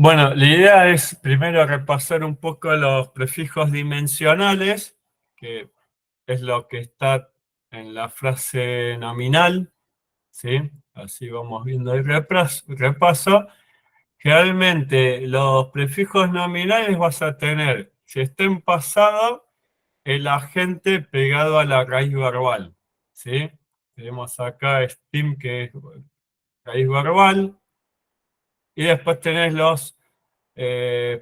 Bueno, la idea es primero repasar un poco los prefijos dimensionales, que es lo que está en la frase nominal, ¿sí? Así vamos viendo el repaso. Generalmente los prefijos nominales vas a tener, si está en pasado, el agente pegado a la raíz verbal, ¿sí? Tenemos acá STEAM, que es raíz verbal, y después tenés los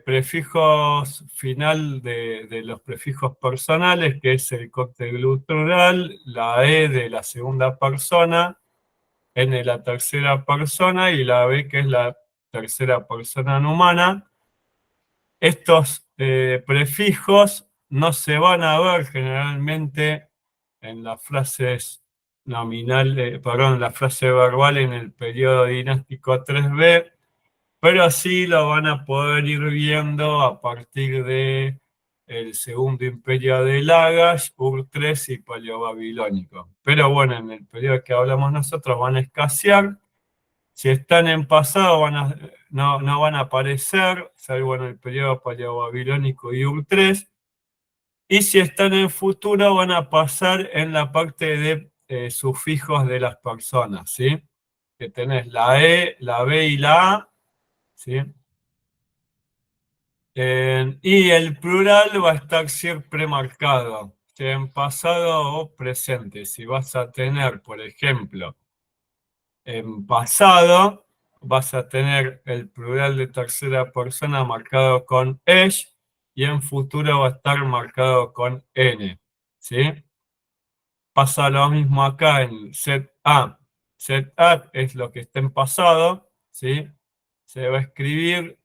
prefijos final de los prefijos personales, que es el corte glutural, la E de la segunda persona, N de la tercera persona y la B, que es la tercera persona no humana. Estos prefijos no se van a ver generalmente en las frases perdón, en la frase verbal en el periodo dinástico 3B, pero sí lo van a poder ir viendo a partir de el segundo imperio de Lagash, Ur-3 y Paleobabilónico. Pero bueno, en el periodo que hablamos nosotros van a escasear. Si están en pasado no van a aparecer, salvo en el periodo Paleobabilónico y Ur-3. Y si están en futuro van a pasar en la parte de sufijos de las personas, ¿sí? Que tenés la E, la B y la A, ¿sí? Y el plural va a estar siempre marcado, sea en pasado o presente. Si vas a tener, por ejemplo, en pasado, vas a tener el plural de tercera persona marcado con esh y en futuro va a estar marcado con n, ¿sí? Pasa lo mismo acá en set A. Set A es lo que está en pasado, ¿sí? Se va a escribir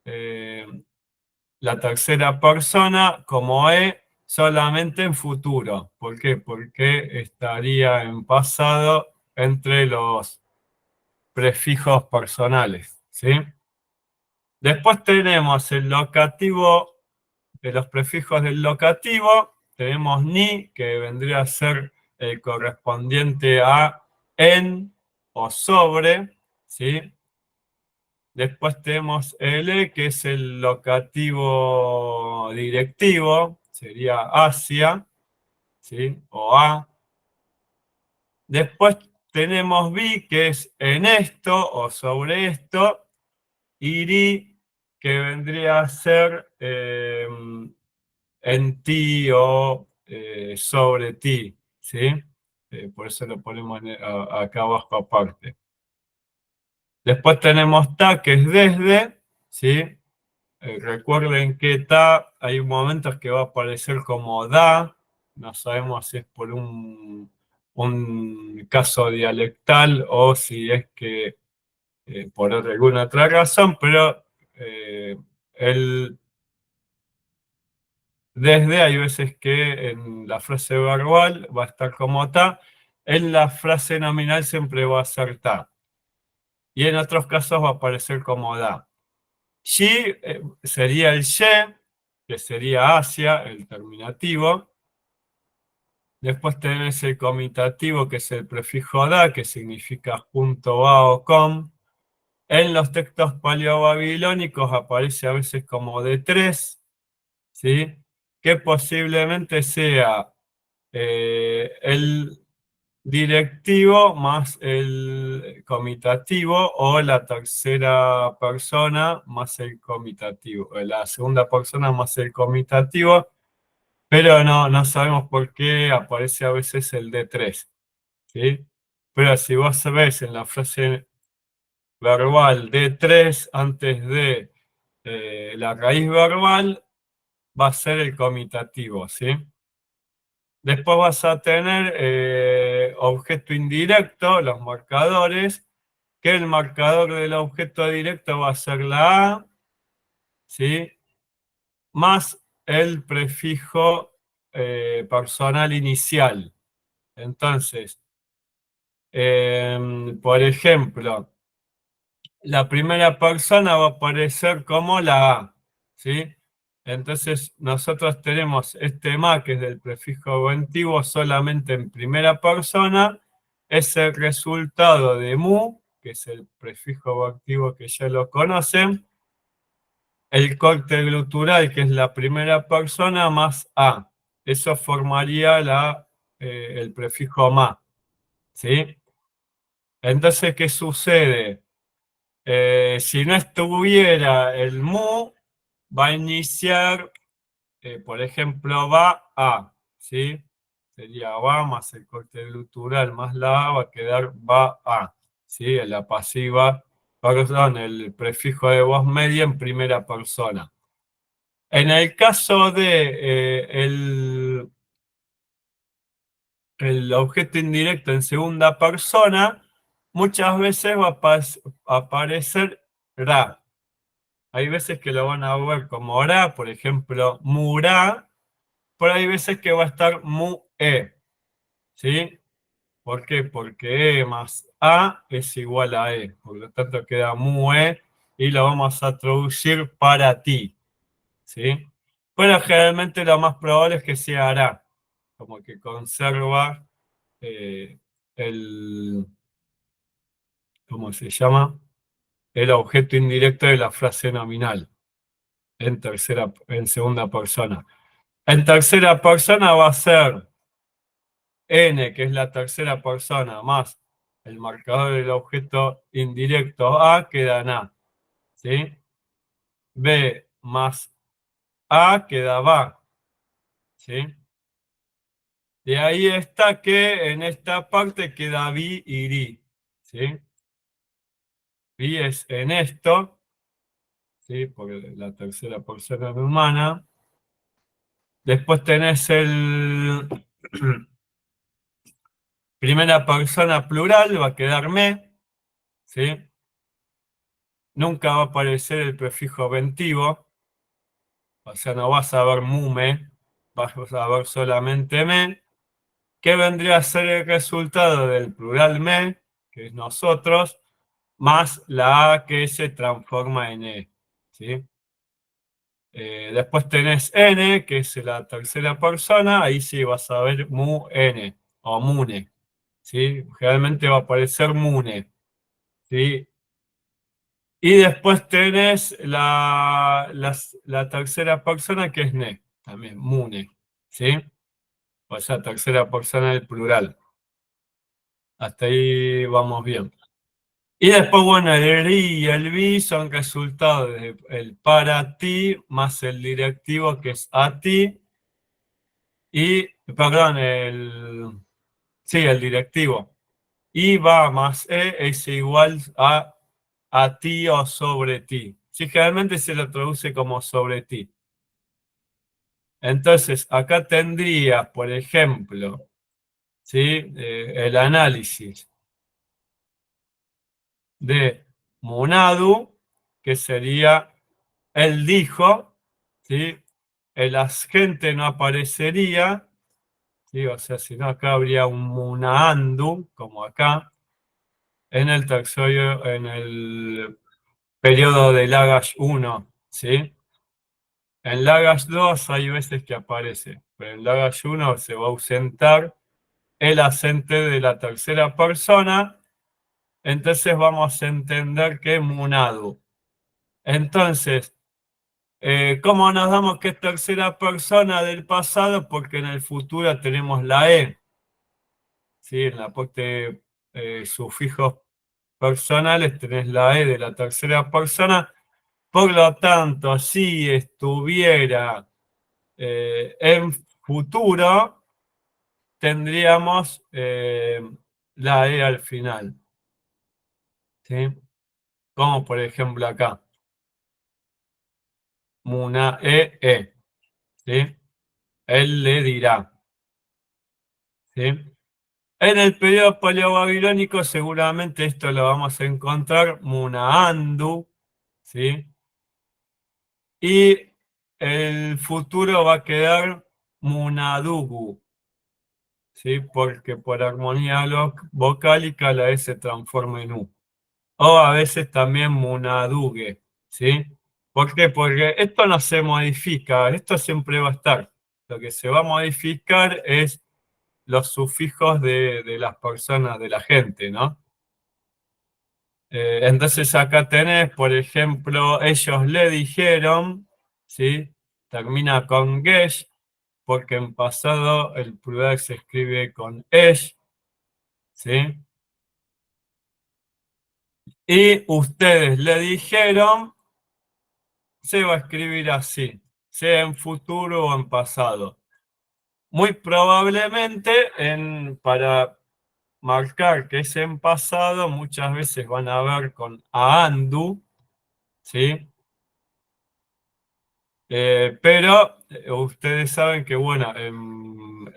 eh, la tercera persona como E solamente en futuro. ¿Por qué? Porque estaría en pasado entre los prefijos personales, ¿sí? Después tenemos el locativo de los prefijos del locativo. Tenemos ni, que vendría a ser el correspondiente a en o sobre, ¿sí? Después tenemos el E, que es el locativo directivo, sería hacia, ¿sí? O a. Después tenemos bi, que es en esto o sobre esto, y ri, que vendría a ser en ti o sobre ti, ¿sí? Por eso lo ponemos acá abajo aparte. Después tenemos ta, que es desde, ¿sí? Recuerden que ta, hay momentos que va a aparecer como da, no sabemos si es por un caso dialectal o si es que por alguna otra razón, pero el desde hay veces que en la frase verbal va a estar como ta, en la frase nominal siempre va a ser ta, y en otros casos va a aparecer como da. Shi sería el ye, que sería hacia, el terminativo. Después tenés el comitativo, que es el prefijo da, que significa junto a o con. En los textos paleobabilónicos aparece a veces como de tres, ¿sí? Que posiblemente sea el directivo más el comitativo o la tercera persona más el comitativo, la segunda persona más el comitativo, pero no sabemos por qué aparece a veces el de tres, ¿sí? Pero si vos ves en la frase verbal de tres antes de la raíz verbal, va a ser el comitativo, ¿sí? Después vas a tener objeto indirecto, los marcadores, que el marcador del objeto directo va a ser la A, ¿sí? Más el prefijo personal inicial. Entonces, por ejemplo, la primera persona va a aparecer como la A, ¿sí? Entonces, nosotros tenemos este ma, que es del prefijo antiguo, solamente en primera persona, es el resultado de mu, que es el prefijo vocativa que ya lo conocen, el corte glutural, que es la primera persona, más A. Eso formaría el prefijo ma, ¿sí? Entonces, ¿qué sucede? Si no estuviera el mu, va a iniciar, por ejemplo, va a, ¿sí? Sería va más el corte glutural más la A, va a quedar va a, ¿sí? En la pasiva, perdón, el prefijo de voz media en primera persona. En el caso de el objeto indirecto en segunda persona, muchas veces va a aparecer ra. Hay veces que lo van a ver como ra, por ejemplo, murá, pero hay veces que va a estar mu-e, ¿sí? ¿Por qué? Porque e más a es igual a e, por lo tanto queda mu-e y lo vamos a traducir para ti, ¿sí? Pero generalmente lo más probable es que sea hará, como que conserva eh, el, ¿cómo se llama? El objeto indirecto de la frase nominal en segunda persona. En tercera persona va a ser n, que es la tercera persona, más el marcador del objeto indirecto a, queda en a, ¿sí? B más a queda va, ¿sí? De ahí está que en esta parte queda vi y ri, ¿sí? Vi es en esto, ¿sí? Porque la tercera persona es humana. Después tenés el primera persona plural, va a quedar me, ¿sí? Nunca va a aparecer el prefijo ventivo, o sea, no vas a ver mume, vas a ver solamente me, que vendría a ser el resultado del plural me, que es nosotros, más la A que se transforma en E, ¿sí? Después tenés N, que es la tercera persona, ahí sí vas a ver mu N o mune, ¿sí? Generalmente va a aparecer mune, ¿sí? Y después tenés la tercera persona que es ne, también mune, ¿sí? O sea, tercera persona del plural. Hasta ahí vamos bien. Y después, bueno, el ri y el vi son resultados del para ti más el directivo que es a ti. Y, perdón, sí, el directivo. Y va más e es igual a ti o sobre ti. Sí, generalmente se lo traduce como sobre ti. Entonces, acá tendrías, por ejemplo, ¿sí? El análisis de Munadu, que sería él dijo, ¿sí? El agente no aparecería, ¿sí? O sea, si no, acá habría un Munaandu, como acá, en el taxoide, en el periodo de Lagash 1, ¿sí? En Lagash 2 hay veces que aparece, pero en Lagash 1 se va a ausentar el acente de la tercera persona, entonces vamos a entender que es Munadu. Entonces, ¿cómo nos damos que es tercera persona del pasado? Porque en el futuro tenemos la E, ¿sí? En la parte sufijos personales tenés la E de la tercera persona. Por lo tanto, si estuviera en futuro, tendríamos la E al final, ¿sí? Como por ejemplo acá, Muna E, ¿sí? Él le dirá, ¿sí? En el periodo paleobabilónico seguramente esto lo vamos a encontrar Munaandu, ¿sí? Y el futuro va a quedar Munadugu, ¿sí? Porque por armonía vocálica la S se transforma en U. O a veces también Munadugue, ¿sí? ¿Por qué? Porque esto no se modifica, esto siempre va a estar. Lo que se va a modificar es los sufijos de las personas, de la gente, ¿no? Entonces acá tenés, por ejemplo, ellos le dijeron, ¿sí? Termina con gesh, porque en pasado el plural se escribe con esh, ¿sí? Y ustedes le dijeron, se va a escribir así, sea en futuro o en pasado. Muy probablemente para marcar que es en pasado, muchas veces van a ver con aandu, ¿sí? Pero ustedes saben que, bueno,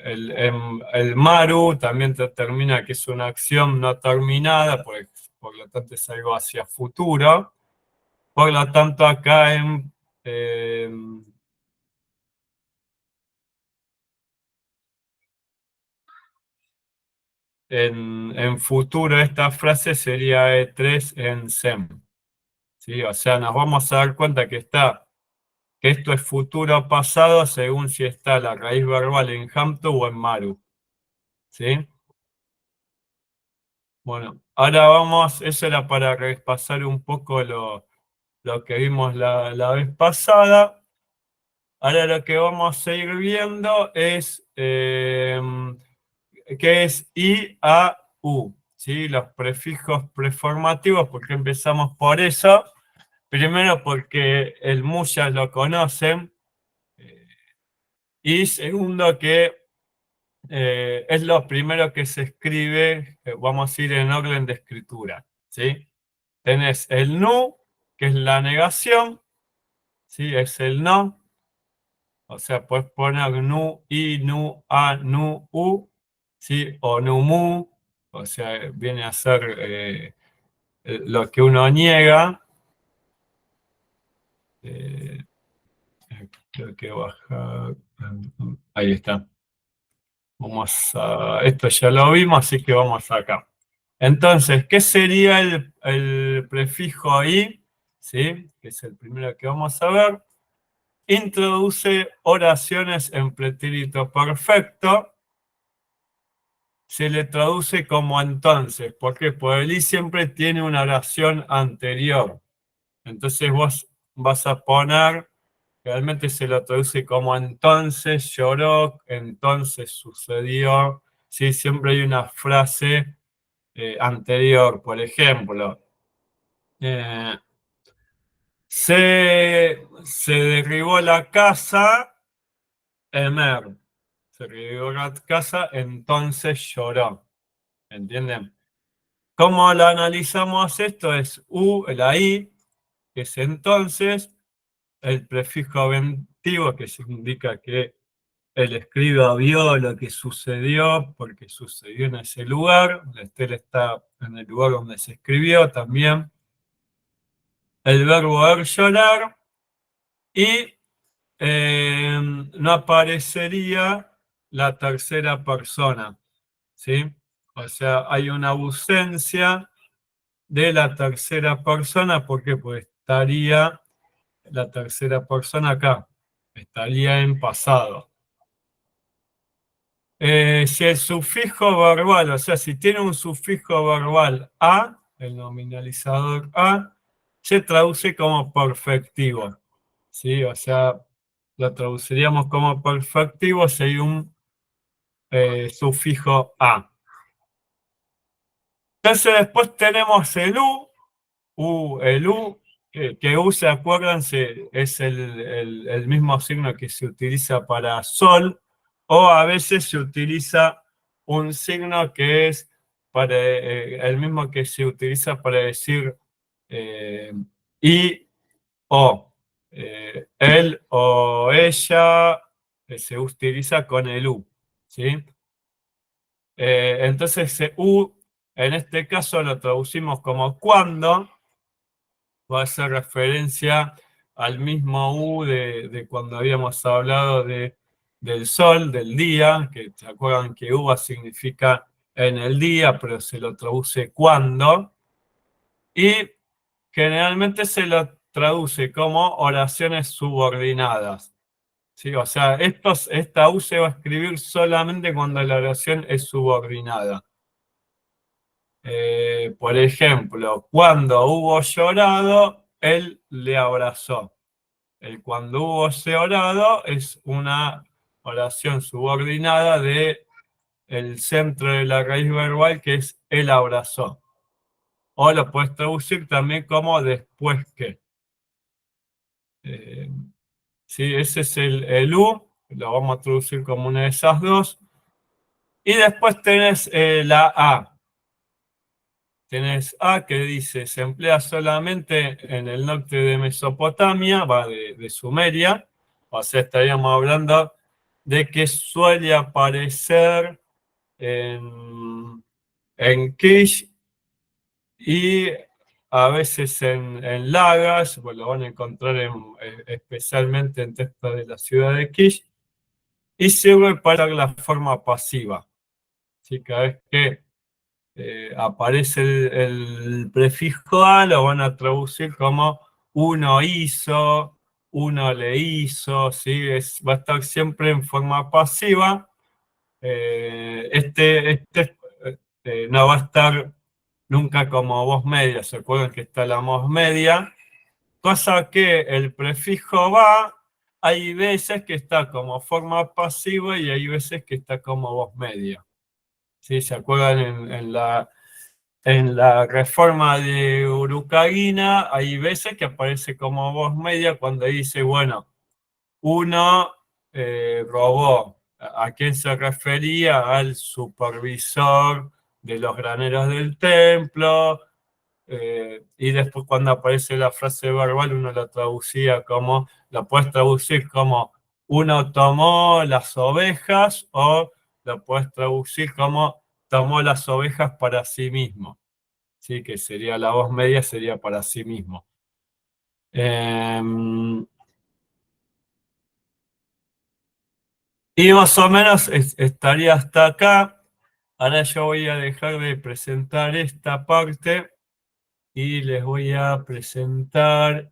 el maru también determina que es una acción no terminada, por lo tanto es algo hacia futuro. Por lo tanto, acá eh, en futuro esta frase sería E3 en SEM. ¿Sí? O sea, nos vamos a dar cuenta que esto es futuro pasado según si está la raíz verbal en Hamto o en Maru. ¿Sí? Bueno, ahora vamos, eso era para repasar un poco lo que vimos la vez pasada. Ahora lo que vamos a ir viendo es qué es I, A, U, ¿sí? Los prefijos preformativos, ¿por qué empezamos por eso? Primero porque el mu ya lo conocen, eh, y segundo que es lo primero que se escribe, vamos a ir en orden de escritura, ¿sí? Tenés el nu, que es la negación, ¿sí? Es el no. O sea, puedes poner nu, i, nu, a, nu, u, ¿sí? O nu, mu. O sea, viene a ser lo que uno niega. Eh, Creo que baja. Ahí está. Esto ya lo vimos, así que vamos acá. Entonces, ¿qué sería el prefijo i? ¿Sí? Que es el primero que vamos a ver. Introduce oraciones en pretérito perfecto. Se le traduce como entonces. ¿Por qué? Porque el i siempre tiene una oración anterior. Entonces vos vas a poner, realmente se lo traduce como entonces lloró, entonces sucedió. Sí, siempre hay una frase anterior. Por ejemplo, eh, se derribó la casa. Emer, se revivió la casa, entonces lloró. ¿Entienden? ¿Cómo lo analizamos esto? Es U, la I, que es entonces, el prefijo aventivo, que indica que el escriba vio lo que sucedió, porque sucedió en ese lugar. La Estela está en el lugar donde se escribió también. El verbo ver llorar y no aparecería la tercera persona, ¿sí? O sea, hay una ausencia de la tercera persona, ¿por qué? Pues estaría la tercera persona acá, estaría en pasado. Si el sufijo verbal, o sea, si tiene un sufijo verbal a, el nominalizador a, se traduce como perfectivo, ¿sí? O sea, lo traduciríamos como perfectivo si hay un sufijo a. Entonces después tenemos el el U, que U, se acuérdense, es el mismo signo que se utiliza para sol, o a veces se utiliza un signo que es el mismo que se utiliza para decir y o. Él o ella se utiliza con el U, ¿sí? Entonces ese U, en este caso lo traducimos como cuando, va a hacer referencia al mismo U de cuando habíamos hablado del sol, del día, que se acuerdan que uva significa en el día, pero se lo traduce cuando, y generalmente se lo traduce como oraciones subordinadas. ¿Sí? O sea, esta U se va a escribir solamente cuando la oración es subordinada. Por ejemplo, cuando hubo llorado, él le abrazó. El cuando hubo llorado es una oración subordinada de el centro de la raíz verbal, que es él abrazó. O lo puedes traducir también como después que. Eh, sí, ese es el U, lo vamos a traducir como una de esas dos. Y después tenés la A. Tenés A que dice, se emplea solamente en el norte de Mesopotamia, va de Sumeria, o sea, estaríamos hablando de que suele aparecer en Kish y a veces en Lagas, pues lo van a encontrar especialmente en textos de la ciudad de Kish, y sirve para la forma pasiva. ¿Sí? Cada vez que aparece el prefijo a, lo van a traducir como uno hizo, uno le hizo, ¿sí? Va a estar siempre en forma pasiva. No va a estar nunca como voz media, ¿se acuerdan que está la voz media? Cosa que el prefijo va, hay veces que está como forma pasiva y hay veces que está como voz media. ¿Sí? ¿Se acuerdan en la reforma de Urucaguina? Hay veces que aparece como voz media cuando dice, bueno, uno robó. ¿A quién se refería? Al supervisor de los graneros del templo. Y después cuando aparece la frase verbal, uno la traducía como, la puedes traducir como uno tomó las ovejas o la puedes traducir como tomó las ovejas para sí mismo. Sí, que sería la voz media, sería para sí mismo. Y más o menos estaría hasta acá. Ahora yo voy a dejar de presentar esta parte y les voy a presentar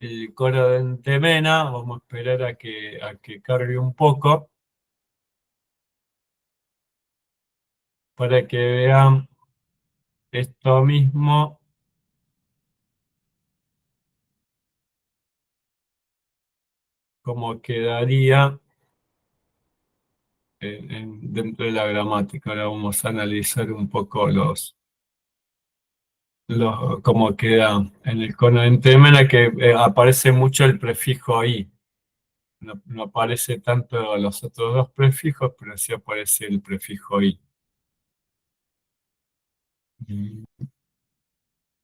el coro de Entemena. Vamos a esperar a que cargue un poco para que vean esto mismo, cómo quedaría dentro de la gramática. Ahora vamos a analizar un poco cómo queda en el cono de Entemena, que aparece mucho el prefijo i. No aparece tanto los otros dos prefijos, pero sí aparece el prefijo i. Y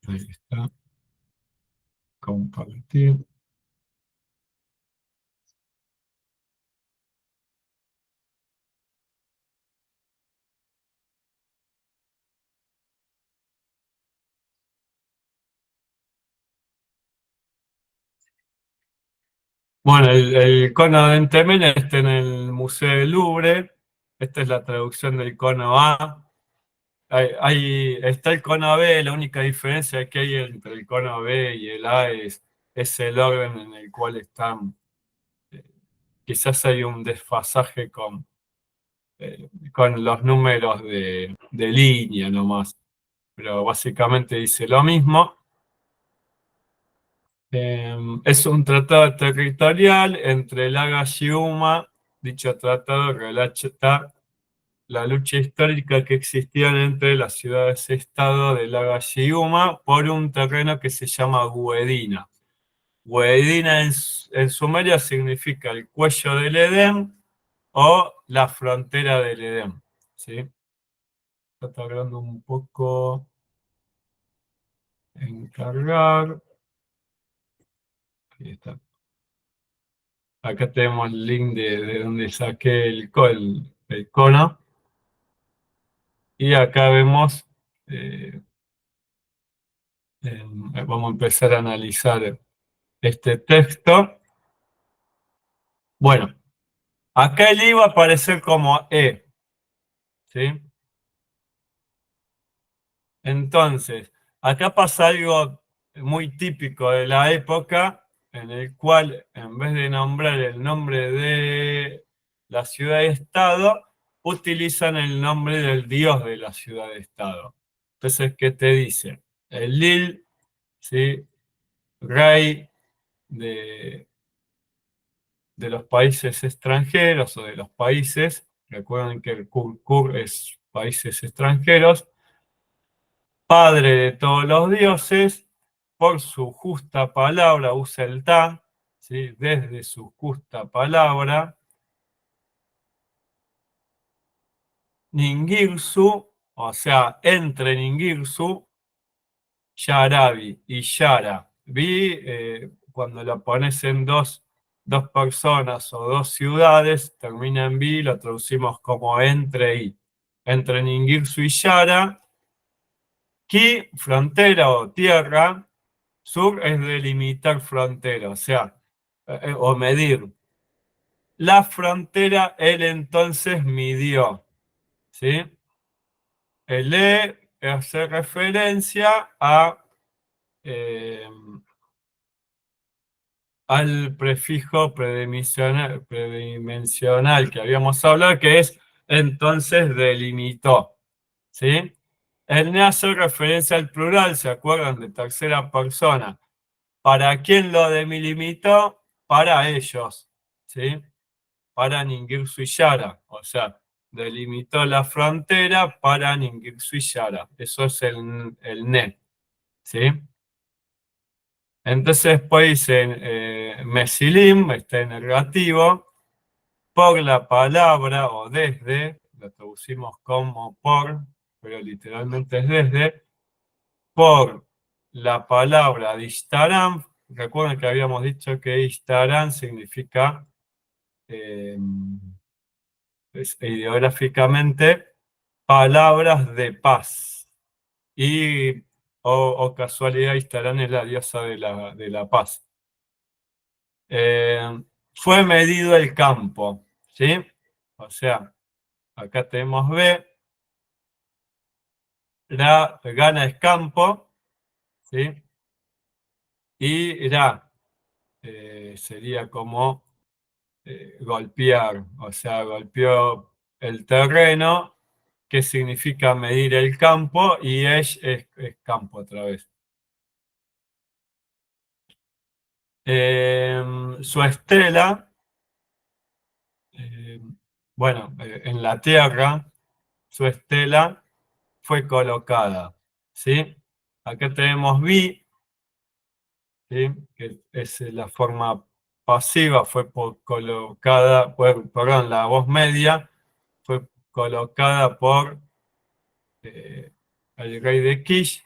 ahí está. Compartir. Bueno, el cono de Entemena está en el Museo del Louvre. Esta es la traducción del cono A. Está el cono B, la única diferencia que hay entre el cono B y el A es el orden en el cual están. eh, Quizás hay un desfasaje con los números de línea nomás, pero básicamente dice lo mismo. Es un tratado territorial entre Laga y Uma. Dicho tratado relata la lucha histórica que existía entre las ciudades-estado de Laga y Uma por un terreno que se llama Guedina. Guedina en sumerio significa el cuello del Edén o la frontera del Edén. ¿Sí? Está tardando un poco en cargar. Ahí está. Acá tenemos el link de donde saqué el cono. Y acá vemos, eh, vamos a empezar a analizar este texto. Bueno, acá el I va a aparecer como E. ¿Sí? Entonces, acá pasa algo muy típico de la época, en el cual en vez de nombrar el nombre de la ciudad-estado, utilizan el nombre del dios de la ciudad-estado. Entonces, ¿qué te dice? El Lil, ¿sí? Rey de los países extranjeros o de los países, recuerden que el Kur es países extranjeros, padre de todos los dioses, por su justa palabra, usa el ta, ¿sí? Desde su justa palabra, Ningirsu, o sea, entre Ningirsu, Yarabi y Yara. Cuando lo pones en dos personas o dos ciudades, termina en vi, lo traducimos como entre y. Entre Ningirsu y Yara, Ki, frontera o tierra, sur es delimitar frontera, o sea, o medir. La frontera él entonces midió, ¿sí? El E hace referencia eh, al prefijo predimensional que habíamos hablado, que es entonces delimitó, ¿sí? El ne hace referencia al plural, ¿se acuerdan? De tercera persona. ¿Para quién lo delimitó? Para ellos, ¿sí? Para Ningirsu y Yara, o sea, delimitó la frontera para Ningirsu y Yara. Eso es el ne, ¿sí? Entonces después dicen mesilim, está en negativo, por la palabra o desde, lo traducimos como por, pero literalmente es desde, por la palabra distaram. Recuerden que habíamos dicho que distaram significa eh, ideográficamente palabras de paz. Y o casualidad, Istarán es la diosa de la paz. Fue medido el campo, ¿sí? O sea, acá tenemos B, la gana es campo, ¿sí? Y la sería como golpear, o sea, golpeó el terreno, que significa medir el campo, y es campo otra vez. Su estela, eh, bueno, en la Tierra, su estela fue colocada, ¿sí? Acá tenemos vi, ¿sí? Que es la forma pasiva, fue colocada, perdón, la voz media fue colocada por eh, el rey de Kish,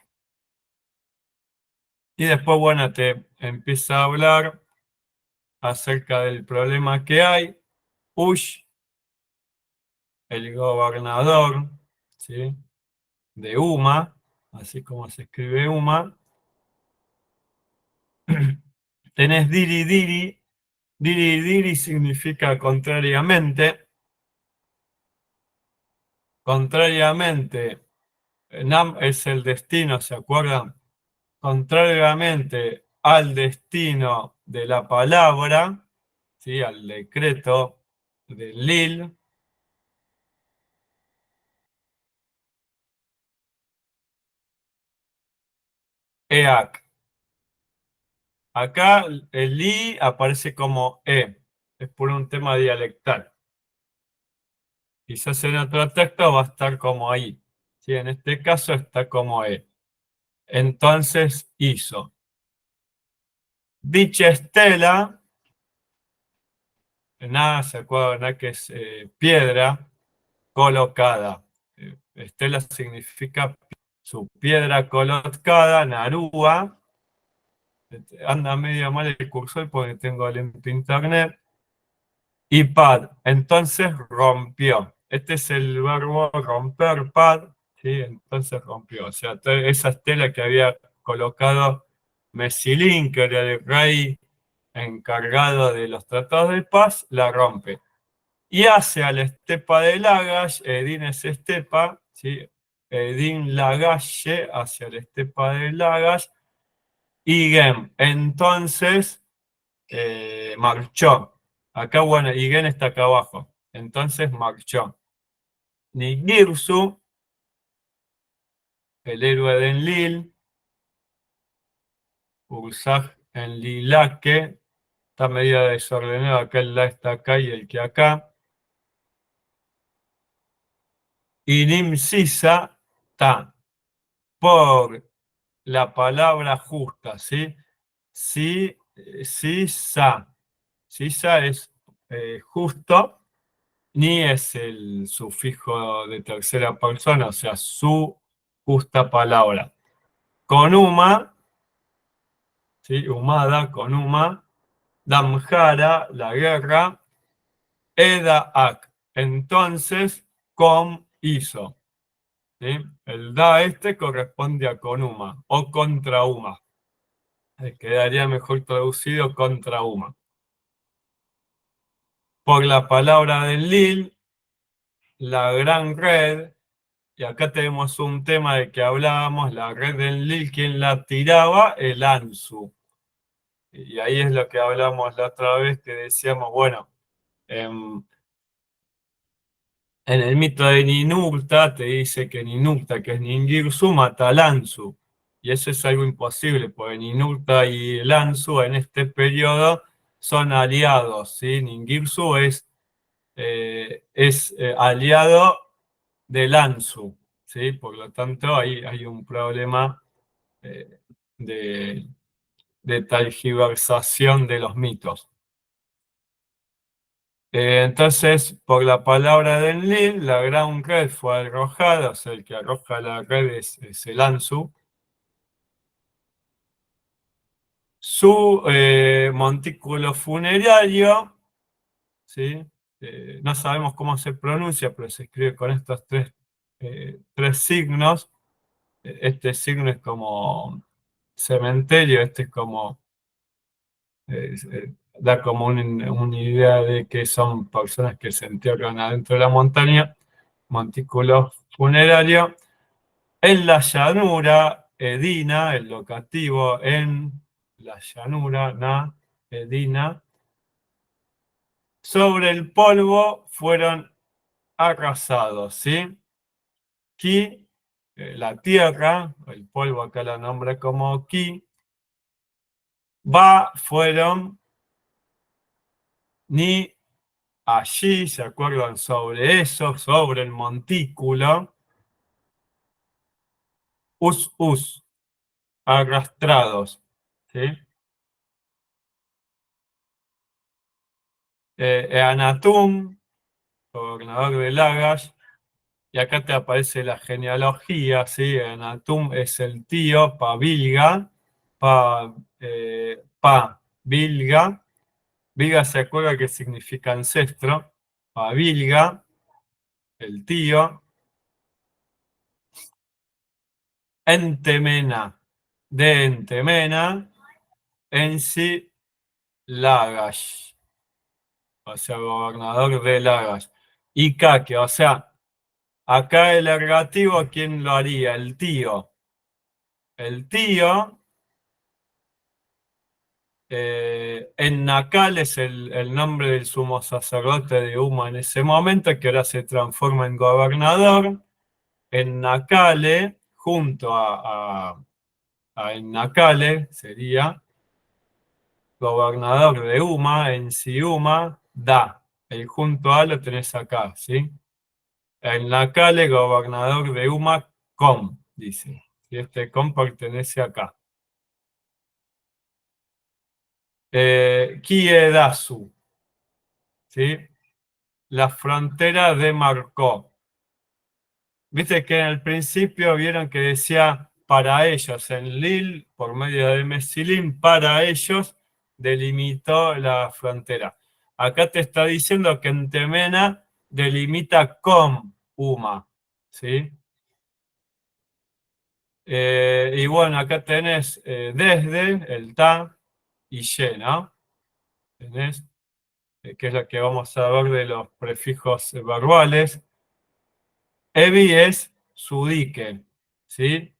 y después, bueno, te empieza a hablar acerca del problema que hay. Ush, el gobernador, ¿sí? De Uma, así como se escribe Uma. Tenés Diri Diri. Diri Diri significa contrariamente. Contrariamente, Nam es el destino, ¿se acuerdan? Contrariamente al destino de la palabra, ¿sí? Al decreto de Lil, EAC. Acá el I aparece como E, es por un tema dialectal. Quizás en otro texto va a estar como ahí. ¿Sí? En este caso está como E. Entonces hizo. Dicha estela, nada, se acuerdan que es piedra colocada. Estela significa su piedra colocada, Narúa. Anda medio mal el cursor porque tengo lento internet. Y pad, entonces rompió. Este es el verbo romper, pad, ¿sí? Entonces rompió. O sea, esa estela que había colocado Mesilín, que era el rey encargado de los tratados de paz, la rompe. Y hacia la estepa de Lagash, Edín es estepa, ¿sí? Edín Lagalle hacia la estepa de Lagash, y Gem. Entonces marchó. Acá, bueno, Igen está acá abajo. Entonces marchó. Ningirsu el héroe de Enlil, Ursaj en Lilaque, está medio desordenado, acá el la está acá y el que acá. Y Nimsisa está por la palabra justa, ¿sí? Sí, Sisa. Sisa es justo, ni es el sufijo de tercera persona, o sea, su justa palabra. Con Uma, ¿sí? Humada, con Uma, Damjara, la guerra, Eda Ak. Entonces, com hizo. ¿Sí? El da este corresponde a con Uma o contra Uma. Quedaría mejor traducido contra Uma. Por la palabra del Lil, la gran red, y acá tenemos un tema de que hablábamos, la red del Lil, ¿quién la tiraba? El Ansu. Y ahí es lo que hablamos la otra vez, que decíamos, bueno, en el mito de Ninurta te dice que Ninurta, que es Ningirsu, mata a Lanzu. Y eso es algo imposible, porque Ninurta y Lanzu en este periodo son aliados, ¿sí? Ningirsu es aliado de Lanzu, ¿sí? Por lo tanto, ahí hay un problema eh, de, de tergiversación de los mitos. Entonces, por la palabra de Enlil, la gran red fue arrojada, o sea, el que arroja la red es el Ansu. Su montículo funerario, ¿sí? No sabemos cómo se pronuncia, pero se escribe con estos tres signos. Este signo es como cementerio, este es como da como una idea de que son personas que se entierran adentro de la montaña, montículo funerario. En la llanura, Edina, el locativo en la llanura, Edina, sobre el polvo fueron arrasados, ¿sí? Ki, la tierra, el polvo acá la nombra como Ki, Ba fueron ni allí, ¿se acuerdan sobre eso? Sobre el montículo, arrastrados, ¿sí? Eanatum, gobernador de Lagash, y acá te aparece la genealogía, ¿sí? Eanatum es el tío, Pavilga, Pavilga, Vilga se acuerda que significa ancestro, Pavilga, el tío, Entemena, de Entemena, Ensi Lagash, o sea, gobernador de Lagash. Icaque, o sea, acá el ergativo, ¿quién lo haría? El tío. El tío, en Nacal es el nombre del sumo sacerdote de Uma en ese momento, que ahora se transforma en gobernador. En Nacale, junto a Ennacale, sería gobernador de Uma, en Siuma, da. El junto a lo tenés acá, ¿sí? En Nacale, gobernador de Uma, com, dice. Y este com pertenece acá. Kiedasu, ¿sí? La frontera demarcó. Viste que en el principio vieron que decía para ellos, en Lil, por medio de Mesilín, para ellos delimitó la frontera. Acá te está diciendo que en Temena delimita con Uma, ¿sí? Y bueno, acá tenés desde, el ta y ye, ¿no? Tenés, que es lo que vamos a ver de los prefijos verbales. Evi es su dique, ¿sí?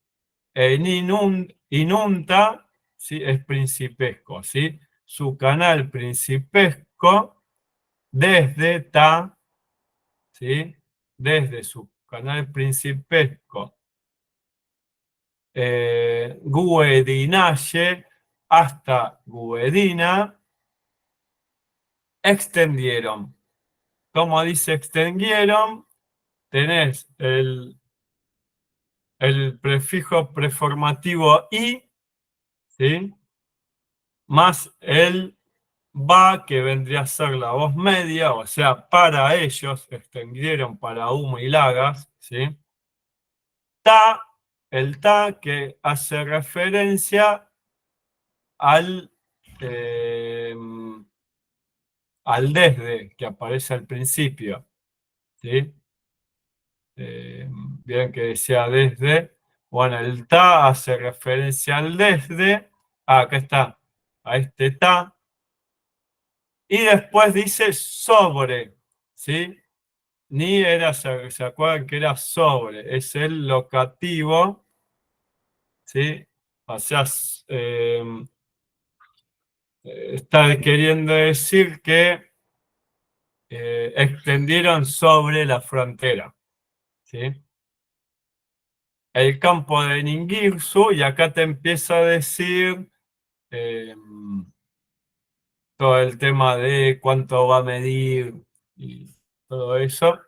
Inunta, ¿sí? Es principesco, ¿sí? Su canal principesco desde ta, ¿sí? Desde su canal principesco Guedinaye hasta Guedina, extendieron. Como dice extendieron, tenés el prefijo preformativo y, ¿sí? Más el va, que vendría a ser la voz media, o sea, para ellos, extendieron para Humo y Lagas, ¿sí? Ta, el ta que hace referencia al, eh, al desde que aparece al principio, ¿sí? Bien que decía desde. Bueno, el ta hace referencia al desde. Ah, acá está, a este ta. Y después dice sobre, ¿sí? Ni era, se acuerdan que era sobre, es el locativo, ¿sí? O sea, está queriendo decir que extendieron sobre la frontera, ¿sí? El campo de Ningirsu, y acá te empieza a decir eh, todo el tema de cuánto va a medir y todo eso.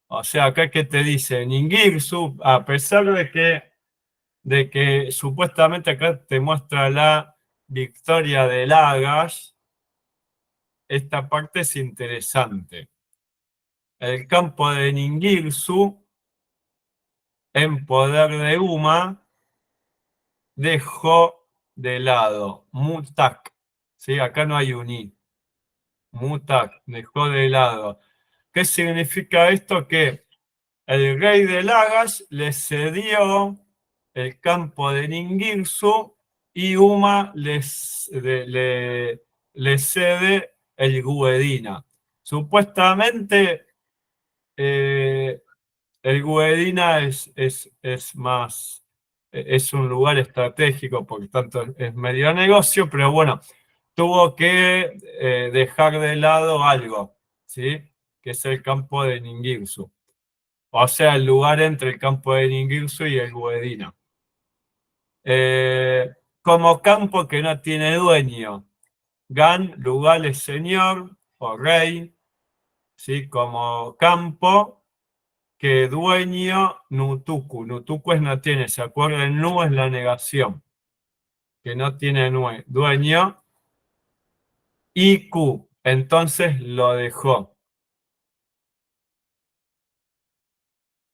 O sea, acá que te dice, Ningirsu, a pesar de que supuestamente acá te muestra la victoria de Lagash, esta parte es interesante. El campo de Ningirsu, en poder de Uma, dejó de lado Mutak. ¿Sí? Acá no hay un I. Mutak, dejó de lado. ¿Qué significa esto? Que el rey de Lagash le cedió el campo de Ningirsu y Uma le cede el Guedina. Supuestamente el Guedina es más, es un lugar estratégico, por tanto es medio negocio, pero bueno, tuvo que dejar de lado algo, ¿sí? Que es el campo de Ningirsu. O sea, el lugar entre el campo de Ningirsu y el Guedina. Como campo que no tiene dueño. Gan, lugar es señor o rey, ¿sí? Como campo que dueño, Nutuku. Nutuku es no tiene, ¿se acuerdan? Nu es la negación, que no tiene dueño. Iku, entonces lo dejó.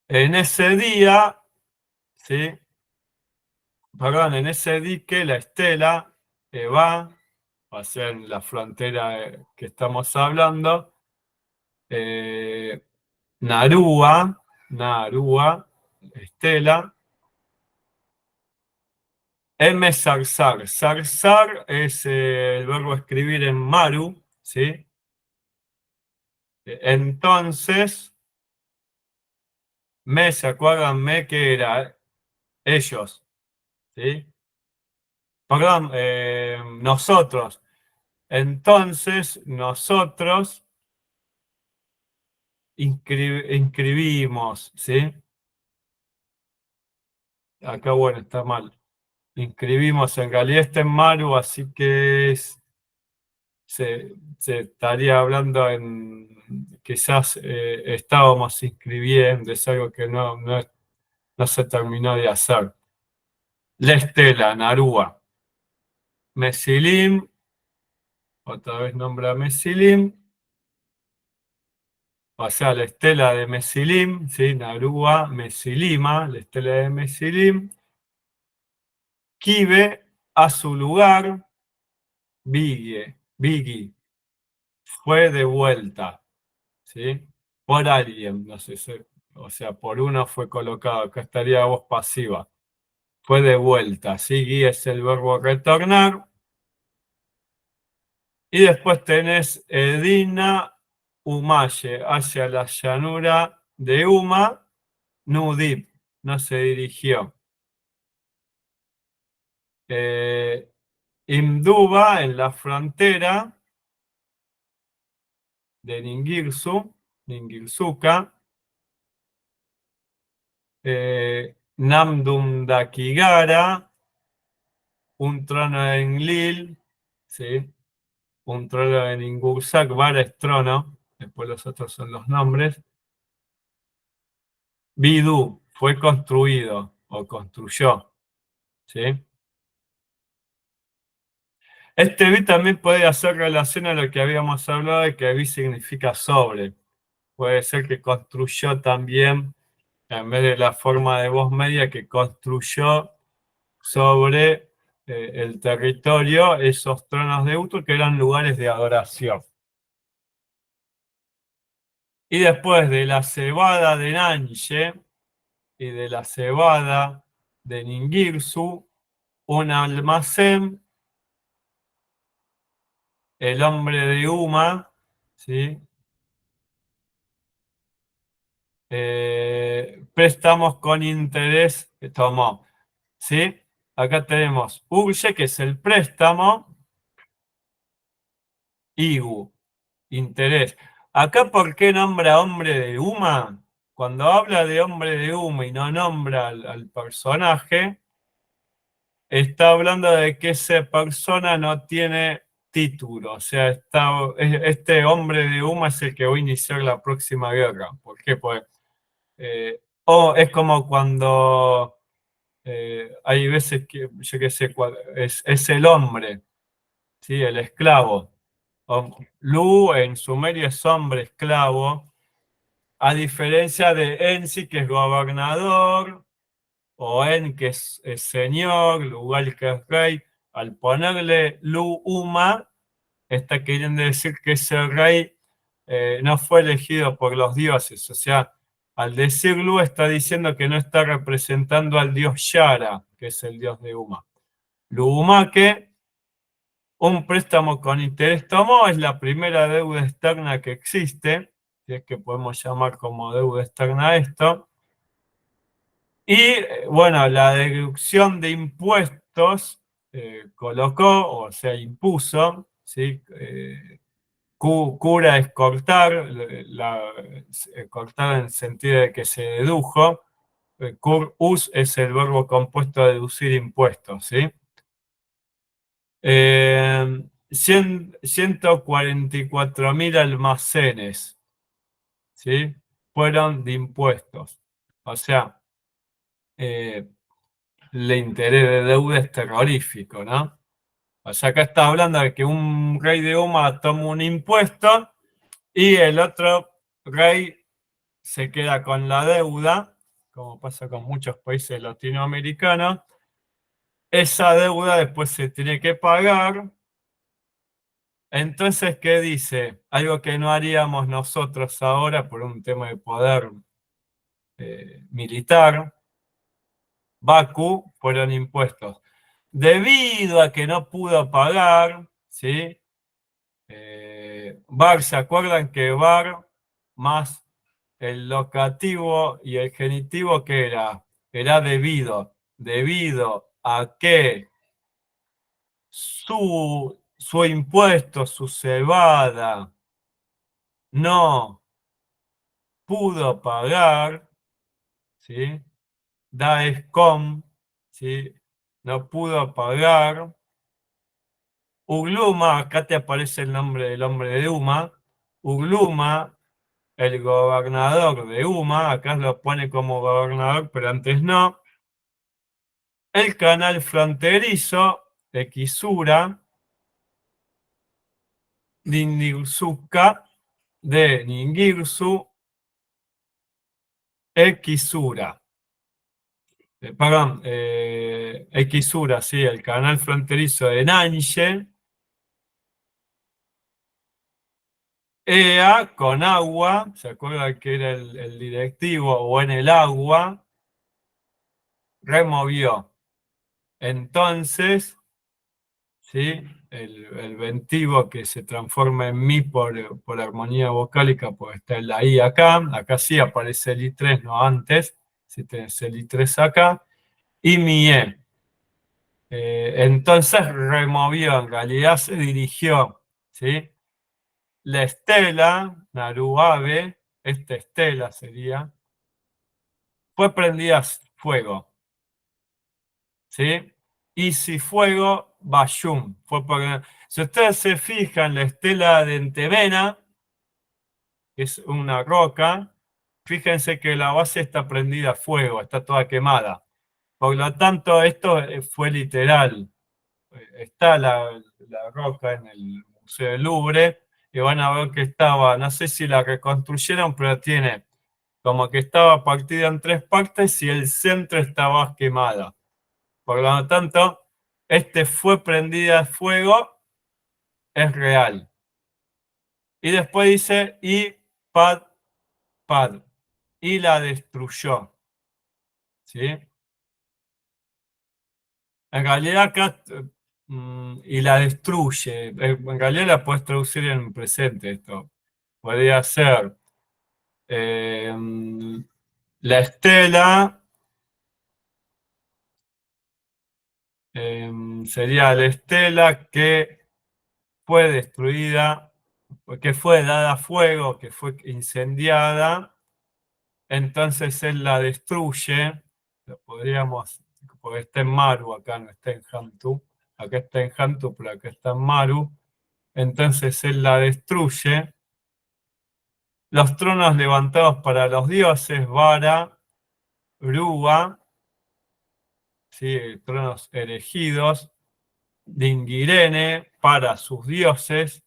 En ese día, ¿sí? Perdón, en ese dique, la estela va, o sea, en la frontera que estamos hablando, eh, Narúa, Narúa, estela, M. Zarzar. Zarzar es el verbo escribir en Maru, ¿sí? Entonces, ¿se acuerdan? Que era ellos, ¿sí? Perdón, nosotros. Entonces, nosotros inscribimos, ¿sí? Acá, bueno, está mal. Inscribimos, en realidad está en Maru, así que se estaría hablando quizás estábamos inscribiendo, es algo que no se terminó de hacer. La estela, Narúa. Mesilim, otra vez nombra Mesilim, o sea, la estela de Mesilim, ¿sí? Narúa, Mesilima, la estela de Mesilim. Kibe, a su lugar, Biggie, fue de vuelta, ¿sí? Por alguien, no sé, o sea, por uno fue colocado, acá estaría voz pasiva, fue de vuelta, ¿sí? Guía es el verbo retornar, y después tenés Edina Umaye, hacia la llanura de Uma, Nudip, no se dirigió. Imduba, en la frontera de Ningirsu, Ningirsuka, Namdum Dakigara, un trono en Enlil, ¿sí? Un trono en Ingursak, Vara es trono, después los otros son los nombres. Bidu fue construido o construyó, ¿sí? Este vi también puede hacer relación a lo que habíamos hablado de que vi significa sobre. Puede ser que construyó también, en vez de la forma de voz media, que construyó sobre el territorio esos tronos de Utu que eran lugares de adoración. Y después de la cebada de Nanche y de la cebada de Ningirsu, un almacén, el hombre de Uma, ¿sí? Préstamos con interés que tomó, ¿sí? Acá tenemos Urge, que es el préstamo, Igu, interés. Acá, ¿por qué nombra hombre de Uma? Cuando habla de hombre de Uma y no nombra al personaje, está hablando de que esa persona no tiene título. O sea, este hombre de Uma es el que va a iniciar la próxima guerra. ¿Por qué? Pues, es como cuando hay veces que, yo qué sé, es el hombre, ¿sí? El esclavo. Lu en sumerio es hombre esclavo, a diferencia de Ensi, que es gobernador, o En, que es señor, Lugal, que es rey. Al ponerle Lu Uma, está queriendo decir que ese rey no fue elegido por los dioses. O sea, al decir Lu está diciendo que no está representando al dios Yara, que es el dios de Uma. Lu Uma, que un préstamo con interés tomó, es la primera deuda externa que existe, si es que podemos llamar como deuda externa a esto. Y bueno, la deducción de impuestos colocó, o sea, impuso, ¿sí? Cura es cortar, cortar en el sentido de que se dedujo. Us es el verbo compuesto de deducir impuestos, ¿sí? 144.000 almacenes, ¿sí? Fueron de impuestos. O sea, el interés de deuda es terrorífico, ¿no? O sea, acá está hablando de que un rey de Uma toma un impuesto y el otro rey se queda con la deuda, como pasa con muchos países latinoamericanos. Esa deuda después se tiene que pagar. Entonces, ¿qué dice? Algo que no haríamos nosotros ahora por un tema de poder militar. Baku fueron impuestos. Debido a que no pudo pagar, ¿sí? Bar, ¿se acuerdan que Bar más el locativo y el genitivo que era? Era debido a que su impuesto, su cebada, no pudo pagar, ¿sí? Daescom, ¿sí? No pudo pagar. Ugluma, acá te aparece el nombre del hombre de Uma. Ugluma, el gobernador de Uma, acá lo pone como gobernador, pero antes no. El canal fronterizo de Kisura, Ningirsuka, de Ningirsu, Ekisura. Perdón, Ekisura, sí, el canal fronterizo de Nanche. EA con agua, ¿se acuerda que era el directivo o en el agua? Removió. Entonces, ¿sí? El ventivo que se transforma en mi por armonía vocálica, pues está en la I acá. Acá sí aparece el I3, no antes. Si tenés el I3 acá. Y mi E. Entonces removió, en realidad se dirigió, ¿sí? La estela, Naruabe, esta estela sería, fue prendida fuego. ¿Sí? Y si fuego, Bayum. Si ustedes se fijan, la estela de Entebena, que es una roca, fíjense que la base está prendida a fuego, está toda quemada. Por lo tanto, esto fue literal. Está la roca en el Museo del Louvre y van a ver que estaba, no sé si la reconstruyeron, pero tiene como que estaba partida en tres partes y el centro estaba quemada. Por lo tanto, este fue prendida a fuego, es real. Y después dice, y pad, y la destruyó. ¿Sí? En realidad acá, y la destruye. En realidad la puedes traducir en presente esto. Podría ser eh, la estela, sería la estela que fue destruida, que fue dada a fuego, que fue incendiada, entonces él la destruye, lo podríamos, porque está en Maru, acá no está en Hantu, acá está en Hantu, pero acá está en Maru, entonces él la destruye, los tronos levantados para los dioses, Vara, Rúa, ¿sí? Tronos erigidos, Dingirene para sus dioses,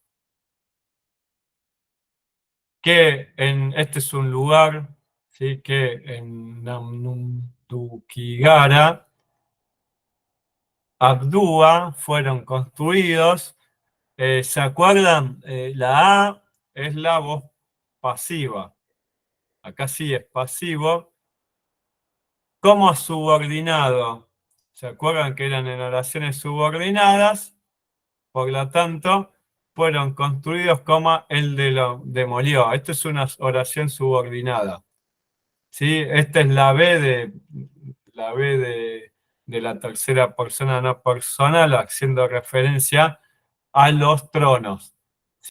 que este es un lugar, ¿sí? Que en Namnumtukigara, Abdúa fueron construidos. ¿Se acuerdan? La A es la voz pasiva. Acá sí es pasivo. Como subordinado. ¿Se acuerdan que eran en oraciones subordinadas? Por lo tanto, fueron construidos como el de lo demolió. Esto es una oración subordinada. ¿Sí? Esta es la B de la tercera persona no personal, haciendo referencia a los tronos.